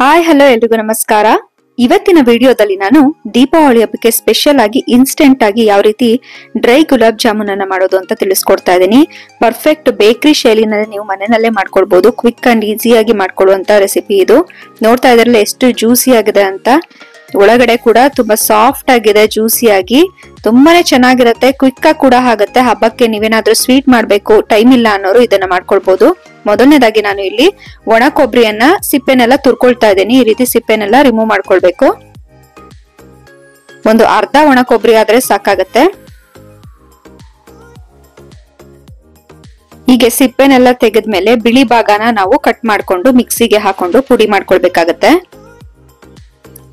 Hi hello ಎಲ್ರಿಗೂ ನಮಸ್ಕಾರ. ಇವತ್ತಿನ ವಿಡಿಯೋದಲ್ಲಿ ನಾನು ದೀಪಾವಳಿ ಹಬ್ಬಕ್ಕೆ ಸ್ಪೆಷಲ್ ಆಗಿ ಇನ್ಸ್ಟೆಂಟ್ ಆಗಿ ಯಾವ ರೀತಿ ಡ್ರೈ ಗುಲಾಬ್ ಜಾಮೂನ್ ಅನ್ನ ಮಾಡೋದು ಅಂತ ತಿಳಿಸ್ಕೊಡ್ತಾ ಇದ್ದೀನಿ. ಪರ್ಫೆಕ್ಟ್ ಬೇಕರಿ ಶೈಲಿನಲ್ಲಿ ನೀವು ಮನೆಯಲ್ಲೇ ಮಾಡ್ಕೊಳ್ಬಹುದು. ಕ್ವಿಕ್ ಅಂಡ್ ಈಸಿಯಾಗಿ ಮಾಡ್ಕೊಳ್ಳುವಂತ ರೆಸಿಪಿ ಇದು. ನೋಡ್ತಾ ಇದ್ರಲ್ಲ ಎಷ್ಟು ಜ್ಯೂಸಿ ಆಗಿದೆ ಅಂತ. ಒಳಗಡೆ ಕೂಡ ತುಂಬಾ ಸಾಫ್ಟ್ ಆಗಿದೆ, ಜ್ಯೂಸಿ ಆಗಿ ತುಂಬಾನೇ ಚೆನ್ನಾಗಿರುತ್ತೆ. ಕ್ವಿಕ್ ಆಗಿ ಕೂಡ ಆಗುತ್ತೆ. ಹಬ್ಬಕ್ಕೆ ನೀವೇನಾದ್ರೂ ಸ್ವೀಟ್ ಮಾಡ್ಬೇಕು, ಟೈಮ್ ಇಲ್ಲ ಅನ್ನೋರು ಇದನ್ನ ಮಾಡ್ಕೊಳ್ಬಹುದು. ಮೊದಲನೇದಾಗಿ ನಾನು ಇಲ್ಲಿ ಒಣ ಕೊಬ್ಬರಿಯನ್ನ ಸಿಪ್ಪೆನೆಲ್ಲ ತುರ್ಕೊಳ್ತಾ ಇದ್ದೀನಿ. ಈ ರೀತಿ ಸಿಪ್ಪೆನೆಲ್ಲ ರಿಮೂವ್ ಮಾಡ್ಕೊಳ್ಬೇಕು. ಒಂದು ಅರ್ಧ ಒಣ ಕೊಬ್ಬರಿ ಆದ್ರೆ ಸಾಕಾಗತ್ತೆ. ಹೀಗೆ ಸಿಪ್ಪೆನೆಲ್ಲ ತೆಗೆದ್ಮೇಲೆ ಬಿಳಿ ಭಾಗನ ನಾವು ಕಟ್ ಮಾಡ್ಕೊಂಡು ಮಿಕ್ಸಿಗೆ ಹಾಕೊಂಡು ಪುಡಿ ಮಾಡ್ಕೊಳ್ಬೇಕಾಗತ್ತೆ.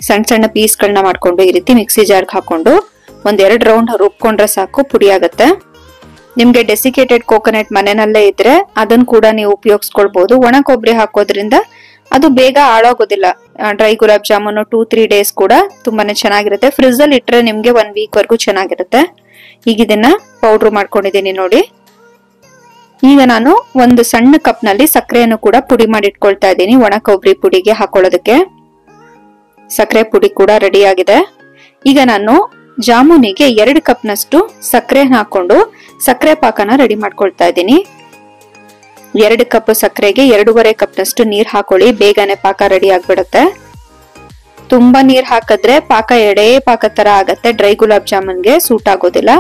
ಸಣ್ಣ ಸಣ್ಣ ಪೀಸ್ಗಳನ್ನ ಮಾಡ್ಕೊಂಡು ಈ ರೀತಿ ಮಿಕ್ಸಿ ಜಾರ್ಗೆ ಹಾಕೊಂಡು ಒಂದೆರಡು ರೌಂಡ್ ರುಬ್ಕೊಂಡ್ರೆ ಸಾಕು, ಪುಡಿ ಆಗತ್ತೆ. ನಿಮ್ಗೆ ಡೆಸಿಕೇಟೆಡ್ ಕೋಕೋನಟ್ ಮನೆಯಲ್ಲೇ ಇದ್ರೆ ಅದನ್ನ ಕೂಡ ನೀವು ಉಪಯೋಗಿಸ್ಕೊಳ್ಬಹುದು. ಒಣ ಕೊಬ್ಬರಿ ಹಾಕೋದ್ರಿಂದ ಅದು ಬೇಗ ಹಾಳಾಗೋದಿಲ್ಲ. ಡ್ರೈ ಗುಲಾಬ್ ಜಾಮೂನು 2-3 ಡೇಸ್ ಕೂಡ ತುಂಬಾನೇ ಚೆನ್ನಾಗಿರುತ್ತೆ. ಫ್ರಿಜ್ ಅಲ್ಲಿ ಇಟ್ರೆ ನಿಮ್ಗೆ 1 ವೀಕ್ ವರೆಗೂ ಚೆನ್ನಾಗಿರುತ್ತೆ. ಈಗ ಇದನ್ನ ಪೌಡರ್ ಮಾಡ್ಕೊಂಡಿದ್ದೀನಿ ನೋಡಿ. ಈಗ ನಾನು ಒಂದು ಸಣ್ಣ ಕಪ್ ನಲ್ಲಿ ಸಕ್ಕರೆಯನ್ನು ಕೂಡ ಪುಡಿ ಮಾಡಿ ಇಟ್ಕೊಳ್ತಾ ಇದ್ದೀನಿ. ಒಣ ಕೊಬ್ಬರಿ ಪುಡಿಗೆ ಹಾಕೊಳ್ಳೋದಕ್ಕೆ ಸಕ್ಕರೆ ಪುಡಿ ಕೂಡ ರೆಡಿ ಆಗಿದೆ. ಈಗ ನಾನು ಜಾಮೂನಿಗೆ 2 ಕಪ್ ನಷ್ಟು ಸಕ್ಕರೆ ಹಾಕೊಂಡು ಸಕ್ಕರೆ ಪಾಕನ ರೆಡಿ ಮಾಡ್ಕೊಳ್ತಾ ಇದ್ದೀನಿ. 2 ಕಪ್ ಸಕ್ಕರೆಗೆ 2.5 ಕಪ್ ನಷ್ಟು ನೀರ್ ಹಾಕೊಳ್ಳಿ. ಬೇಗನೆ ಪಾಕ ರೆಡಿ ಆಗ್ಬಿಡುತ್ತೆ. ತುಂಬಾ ನೀರ್ ಹಾಕಿದ್ರೆ ಪಾಕ ಎಡೆ ಪಾಕ ತರ ಆಗತ್ತೆ. ಡ್ರೈ ಗುಲಾಬ್ ಜಾಮೂನ್ಗೆ ಸೂಟ್ ಆಗೋದಿಲ್ಲ.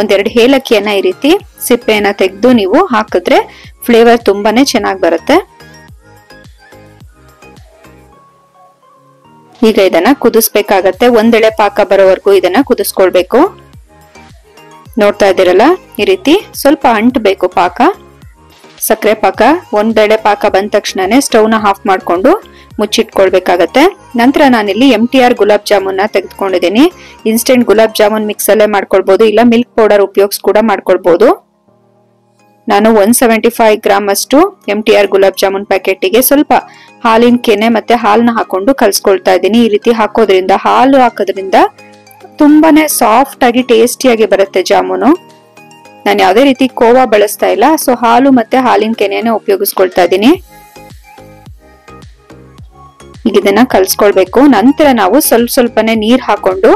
ಒಂದೆರಡು ಏಲಕ್ಕಿಯನ್ನ ಈ ರೀತಿ ಸಿಪ್ಪೆಯನ್ನ ತೆಗೆದು ನೀವು ಹಾಕಿದ್ರೆ ಫ್ಲೇವರ್ ತುಂಬಾನೇ ಚೆನ್ನಾಗಿ ಬರುತ್ತೆ. ಈಗ ಇದನ್ನ ಕುದಿಸ್ಬೇಕಾಗತ್ತೆ. ಒಂದೆಳೆ ಪಾಕ ಬರೋವರೆಗೂ ಇದನ್ನ ಕುದಿಸ್ಕೊಳ್ಬೇಕು. ನೋಡ್ತಾ ಇದ್ದೀರಲ್ಲ, ಈ ರೀತಿ ಸ್ವಲ್ಪ ಅಂಟಬೇಕು ಪಾಕ. ಸಕ್ಕರೆ ಪಾಕ ಒಂದೆಳೆ ಪಾಕ ಬಂದ ತಕ್ಷಣನೇ ಸ್ಟವ್ನ ಆಫ್ ಮಾಡ್ಕೊಂಡು ಮುಚ್ಚಿಟ್ಕೊಳ್ಬೇಕಾಗತ್ತೆ. ನಂತರ ನಾನಿಲ್ಲಿ MTR gulab jamun ತೆಗೆದುಕೊಂಡಿದ್ದೀನಿ. Instant gulab jamun mix ಅಲ್ಲೇ ಮಾಡ್ಕೊಳ್ಬಹುದು, ಇಲ್ಲ ಮಿಲ್ಕ್ ಪೌಡರ್ ಉಪಯೋಗಿಸಿ ಕೂಡ ಮಾಡ್ಕೊಳ್ಬಹುದು. ನಾನು 175 ಗ್ರಾಮ್ ಅಷ್ಟು MTR ಗುಲಾಬ್ ಜಾಮೂನ್ ಪ್ಯಾಕೆಟ್ಗೆ ಸ್ವಲ್ಪ ಹಾಲಿನ ಕೆನೆ ಮತ್ತೆ ಹಾಲನ್ನ ಹಾಕೊಂಡು ಕಲ್ಸ್ಕೊಳ್ತಾ ಇದ್ದೀನಿ. ಈ ರೀತಿ ಹಾಕೋದ್ರಿಂದ, ಹಾಲು ಹಾಕೋದ್ರಿಂದ ತುಂಬಾನೇ ಸಾಫ್ಟ್ ಆಗಿ ಟೇಸ್ಟಿಯಾಗಿ ಬರುತ್ತೆ ಜಾಮೂನು. ನಾನು ಯಾವುದೇ ರೀತಿ ಕೋವಾ ಬಳಸ್ತಾ ಇಲ್ಲ. ಸೊ ಹಾಲು ಮತ್ತೆ ಹಾಲಿನ ಕೆನೆಯನ್ನ ಉಪಯೋಗಿಸ್ಕೊಳ್ತಾ ಇದ್ದೀನಿ. ಈಗ ಇದನ್ನ ಕಲ್ಸ್ಕೊಳ್ಬೇಕು. ನಂತರ ನಾವು ಸ್ವಲ್ಪನೇ ನೀರ್ ಹಾಕೊಂಡು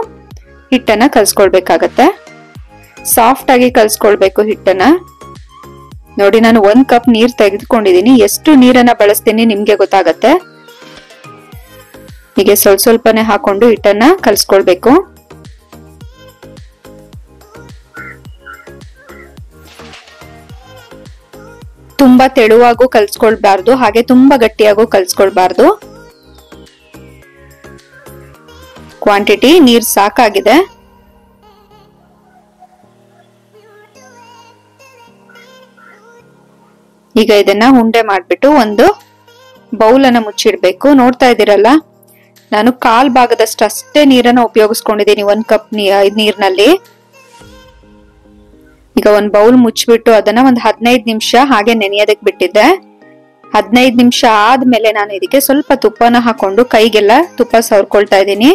ಹಿಟ್ಟನ್ನ ಕಲ್ಸ್ಕೊಳ್ಬೇಕಾಗತ್ತೆ. ಸಾಫ್ಟ್ ಆಗಿ ಕಲ್ಸ್ಕೊಳ್ಬೇಕು ಹಿಟ್ಟನ್ನ. ನೋಡಿ, ನಾನು 1 ಕಪ್ ನೀರ್ ತೆಗೆದುಕೊಂಡಿದ್ದೀನಿ. ಎಷ್ಟು ನೀರನ್ನ ಬಳಸ್ತೀನಿ ನಿಮ್ಗೆ ಗೊತ್ತಾಗತ್ತೆ. ಹೀಗೆ ಸ್ವಲ್ಪನೇ ಹಾಕೊಂಡು ಹಿಟ್ಟನ್ನ ಕಲ್ಸ್ಕೊಳ್ಬೇಕು. ತುಂಬಾ ತೆಳುವಾಗೂ ಕಲ್ಸ್ಕೊಳ್ಬಾರ್ದು, ಹಾಗೆ ತುಂಬಾ ಗಟ್ಟಿಯಾಗೂ ಕಲ್ಸ್ಕೊಳ್ಬಾರ್ದು. ಕ್ವಾಂಟಿಟಿ ನೀರ್ ಸಾಕಾಗಿದೆ. ಈಗ ಇದನ್ನ ಉಂಡೆ ಮಾಡ್ಬಿಟ್ಟು ಒಂದು ಬೌಲ್ ಅನ್ನ ಮುಚ್ಚಿಡ್ಬೇಕು. ನೋಡ್ತಾ ಇದ್ದೀರಲ್ಲ, ನಾನು 1/4 ಭಾಗದಷ್ಟು ಅಷ್ಟೇ ನೀರನ್ನ ಉಪಯೋಗಿಸ್ಕೊಂಡಿದ್ದೀನಿ 1 ಕಪ್ ನೀರ್ನಲ್ಲಿ. ಈಗ ಒಂದು ಬೌಲ್ ಮುಚ್ಚಿಬಿಟ್ಟು ಅದನ್ನ ಒಂದು 15 ನಿಮಿಷ ಹಾಗೆ ನೆನೆಯೋದಕ್ಕೆ ಬಿಟ್ಟಿದ್ದೆ. 15 ನಿಮಿಷ ಆದ್ಮೇಲೆ ನಾನು ಇದಕ್ಕೆ ಸ್ವಲ್ಪ ತುಪ್ಪನ ಹಾಕೊಂಡು ಕೈಗೆಲ್ಲ ತುಪ್ಪ ಸವರ್ಕೊಳ್ತಾ ಇದ್ದೀನಿ.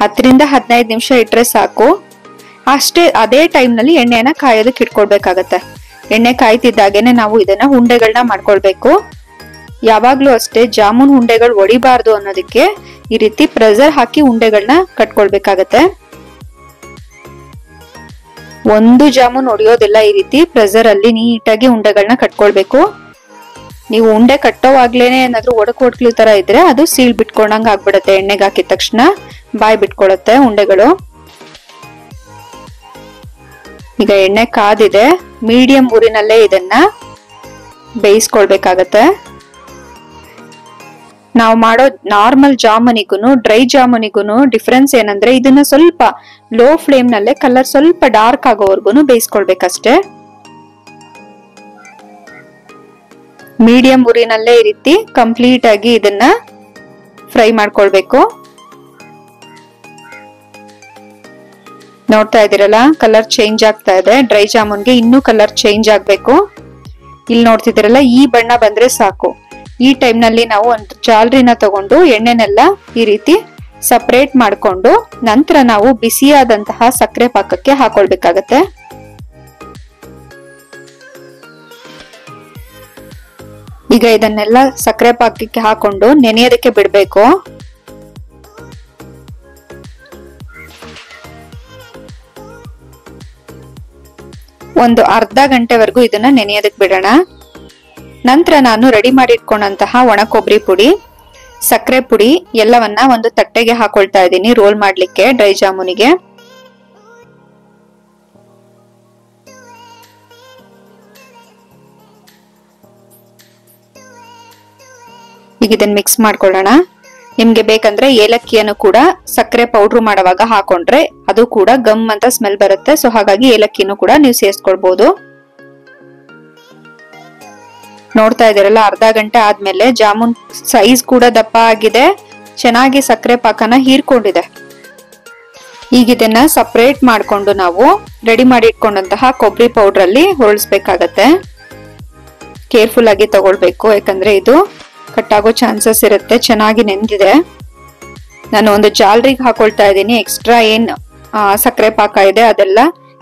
10 ರಿಂದ 15 ನಿಮಿಷ ಇಟ್ರೆ ಸಾಕು. ಅಷ್ಟೇ. ಅದೇ ಟೈಮ್ ನಲ್ಲಿ ಎಣ್ಣೆನ ಕಾಯೋದಕ್ಕೆ ಇಟ್ಕೊಳ್ಬೇಕಾಗತ್ತೆ. ಎಣ್ಣೆ ಕಾಯ್ತಿದ್ದಾಗೇನೆ ನಾವು ಇದನ್ನ ಉಂಡೆಗಳನ್ನ ಮಾಡ್ಕೊಳ್ಬೇಕು. ಯಾವಾಗ್ಲೂ ಅಷ್ಟೇ, ಜಾಮೂನ್ ಉಂಡೆಗಳು ಒಡಿಬಾರ್ದು ಅನ್ನೋದಕ್ಕೆ ಈ ರೀತಿ ಪ್ರೆಷರ್ ಹಾಕಿ ಉಂಡೆಗಳನ್ನ ಕಟ್ಕೊಳ್ಬೇಕಾಗತ್ತೆ. ಒಂದು ಜಾಮೂನ್ ಒಡೆಯೋದಿಲ್ಲ. ಈ ರೀತಿ ಪ್ರೆಷರ್ ಅಲ್ಲಿ ನೀಟಾಗಿ ಉಂಡೆಗಳನ್ನ ಕಟ್ಕೊಳ್ಬೇಕು. ನೀವು ಉಂಡೆ ಕಟ್ಟೋವಾಗ್ಲೇನೆ ಏನಾದ್ರೂ ಒಡಕೊಡ್ಕ್ಲು ತರ ಇದ್ರೆ ಅದು ಸೀಲ್ ಬಿಟ್ಕೊಂಡಂಗ ಆಗ್ಬಿಡತ್ತೆ. ಎಣ್ಣೆಗೆ ಹಾಕಿದ ತಕ್ಷಣ ಬಾಯ್ ಬಿಟ್ಕೊಳತ್ತೆ ಉಂಡೆಗಳು. ಈಗ ಎಣ್ಣೆ ಕಾದಿದೆ. ಮೀಡಿಯಂ ಊರಿನಲ್ಲೇ ಇದನ್ನ ಬೇಯಿಸ್ಕೊಳ್ಬೇಕಾಗತ್ತೆ. ನಾವು ಮಾಡೋ ನಾರ್ಮಲ್ ಜಾಮೂನಿಗೂ ಡ್ರೈ ಜಾಮೂನಿಗೂ ಡಿಫ್ರೆನ್ಸ್ ಏನಂದ್ರೆ ಇದನ್ನ ಸ್ವಲ್ಪ ಲೋ ಫ್ಲೇಮ್ ನಲ್ಲೇ ಕಲರ್ ಸ್ವಲ್ಪ ಡಾರ್ಕ್ ಆಗೋವರೆಗೂ ಬೇಯಿಸ್ಕೊಳ್ಬೇಕಷ್ಟೇ. ಮೀಡಿಯಂ ಊರಿನಲ್ಲೇ ಈ ರೀತಿ ಕಂಪ್ಲೀಟ್ ಆಗಿ ಇದನ್ನ ಫ್ರೈ ಮಾಡ್ಕೊಳ್ಬೇಕು. ನೋಡ್ತಾ ಇದ್ದೀರಲ್ಲ, ಕಲರ್ ಚೇಂಜ್ ಆಗ್ತಾ ಇದೆ. ಡ್ರೈ ಜಾಮೂನ್ಗೆ ಇನ್ನೂ ಕಲರ್ ಚೇಂಜ್ ಆಗ್ಬೇಕು. ಇಲ್ಲಿ ನೋಡ್ತಿದ್ದೀರಲ್ಲ, ಈ ಬಣ್ಣ ಬಂದ್ರೆ ಸಾಕು. ಈ ಟೈಮ್ ನಲ್ಲಿ ನಾವು ಒಂದು ಜಾಲರಿನ ತಗೊಂಡು ಎಣ್ಣೆನೆಲ್ಲ ಈ ರೀತಿ ಸಪರೇಟ್ ಮಾಡ್ಕೊಂಡು ನಂತರ ನಾವು ಬಿಸಿಯಾದಂತಹ ಸಕ್ಕರೆ ಪಾಕಕ್ಕೆ ಹಾಕೊಳ್ಬೇಕಾಗತ್ತೆ. ಈಗ ಇದನ್ನೆಲ್ಲ ಸಕ್ಕರೆ ಪಾಕಕ್ಕೆ ಹಾಕೊಂಡು ನೆನೆಯೋದಕ್ಕೆ ಬಿಡಬೇಕು. ಒಂದು ಅರ್ಧ ಗಂಟೆವರೆಗೂ ಇದನ್ನ ನೆನೆಯೋದಕ್ಕೆ ಬಿಡೋಣ. ನಂತರ ನಾನು ರೆಡಿ ಮಾಡಿ ಇಟ್ಕೊಂಡಂತಹ ಒಣ ಕೊಬ್ಬರಿ ಪುಡಿ, ಸಕ್ಕರೆ ಪುಡಿ ಎಲ್ಲವನ್ನ ಒಂದು ತಟ್ಟೆಗೆ ಹಾಕೊಳ್ತಾ ಇದ್ದೀನಿ ರೋಲ್ ಮಾಡ್ಲಿಕ್ಕೆ ಡ್ರೈ ಜಾಮೂನಿಗೆ. ಈಗ ಇದನ್ನ ಮಿಕ್ಸ್ ಮಾಡ್ಕೊಳ್ಳೋಣ. ನಿಮ್ಗೆ ಬೇಕಂದ್ರೆ ಏಲಕ್ಕಿಯನ್ನು ಕೂಡ ಸಕ್ಕರೆ ಪೌಡ್ರ್ ಮಾಡುವಾಗ ಹಾಕೊಂಡ್ರೆ ಅದು ಕೂಡ ಗಮ್ ಅಂತ ಸ್ಮೆಲ್ ಬರುತ್ತೆ. ಸೊ ಹಾಗಾಗಿ ಏಲಕ್ಕಿನೂ ಕೂಡ ನೀವು ಸೇರಿಸ್ಕೊಳ್ಬಹುದು. ನೋಡ್ತಾ ಇದ್ದೀರಲ್ಲ, ಅರ್ಧ ಗಂಟೆ ಆದ್ಮೇಲೆ ಜಾಮೂನ್ ಸೈಜ್ ಕೂಡ ದಪ್ಪ ಆಗಿದೆ, ಚೆನ್ನಾಗಿ ಸಕ್ಕರೆ ಪಾಕನ ಹೀರ್ಕೊಂಡಿದೆ. ಈಗ ಇದನ್ನ ಸಪರೇಟ್ ಮಾಡ್ಕೊಂಡು ನಾವು ರೆಡಿ ಮಾಡಿ ಇಟ್ಕೊಂಡಂತಹ ಕೊಬ್ಬರಿ ಪೌಡರ್ ಅಲ್ಲಿ ಹೊರಳಿಸ್ಬೇಕಾಗತ್ತೆ. ಕೇರ್ಫುಲ್ ಆಗಿ ತಗೊಳ್ಬೇಕು, ಯಾಕಂದ್ರೆ ಇದು ಕಟ್ಟಾಗೋ ಚಾನ್ಸಸ್ ಇರುತ್ತೆ. ಚೆನ್ನಾಗಿ ನೆಂದಿದೆ. ನಾನು ಒಂದು ಜಾಲರಿಗೆ ಹಾಕೊಳ್ತಾ ಇದ್ದೀನಿ, ಎಕ್ಸ್ಟ್ರಾ ಏನ್ ಸಕ್ಕರೆ ಪಾಕ ಇದೆ ಅದೆಲ್ಲ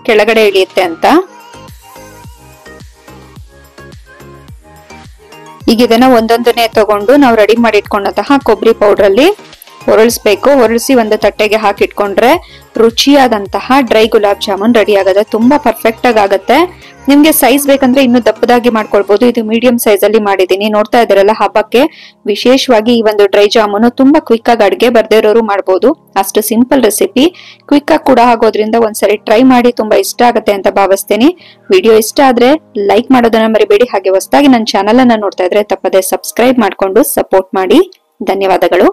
ಕೆಳಗಡೆ ಇಳಿಯುತ್ತೆ ಅಂತ. ಈಗ ಇದನ್ನ ಒಂದೊಂದನ್ನೇ ತಗೊಂಡು ನಾವು ರೆಡಿ ಮಾಡಿ ಇಟ್ಕೊಂಡಂತಹ ಕೊಬ್ಬರಿ ಪೌಡರ್ ಅಲ್ಲಿ ಹೊರಳಿಸ್ಬೇಕು. ಹೊರಳಿಸಿ ಒಂದು ತಟ್ಟೆಗೆ ಹಾಕಿಟ್ಕೊಂಡ್ರೆ ರುಚಿಯಾದಂತಹ ಡ್ರೈ ಗುಲಾಬ್ ಜಾಮೂನ್ ರೆಡಿ ಆಗತ್ತೆ. ತುಂಬಾ ಪರ್ಫೆಕ್ಟ್ ಆಗತ್ತೆ. ನಿಮ್ಗೆ ಸೈಜ್ ಬೇಕಂದ್ರೆ ಇನ್ನು ದಪ್ಪದಾಗಿ ಮಾಡ್ಕೊಳ್ಬಹುದು. ಇದು ಮೀಡಿಯಂ ಸೈಜ್ ಅಲ್ಲಿ ಮಾಡಿದೀನಿ. ನೋಡ್ತಾ ಇದ್ದೀರಲ್ಲ, ಹಬ್ಬಕ್ಕೆ ವಿಶೇಷವಾಗಿ ಈ ಒಂದು ಡ್ರೈ ಜಾಮೂನು ತುಂಬಾ ಕ್ವಿಕ್ ಆಗಿ ಅಡ್ಗೆ ಬರ್ದೇ ಇರೋರು ಮಾಡಬಹುದು. ಅಷ್ಟು ಸಿಂಪಲ್ ರೆಸಿಪಿ, ಕ್ವಿಕ್ ಆಗಿ ಕೂಡ ಆಗೋದ್ರಿಂದ ಒಂದ್ಸರಿ ಟ್ರೈ ಮಾಡಿ. ತುಂಬಾ ಇಷ್ಟ ಆಗುತ್ತೆ ಅಂತ ಭಾವಿಸ್ತೀನಿ. ವಿಡಿಯೋ ಇಷ್ಟ ಆದ್ರೆ ಲೈಕ್ ಮಾಡೋದನ್ನ ಮರಿಬೇಡಿ. ಹಾಗೆ ಹೊಸದಾಗಿ ನನ್ನ ಚಾನೆಲ್ ಅನ್ನ ನೋಡ್ತಾ ಇದ್ರೆ ತಪ್ಪದೆ ಸಬ್ಸ್ಕ್ರೈಬ್ ಮಾಡ್ಕೊಂಡು ಸಪೋರ್ಟ್ ಮಾಡಿ. ಧನ್ಯವಾದಗಳು.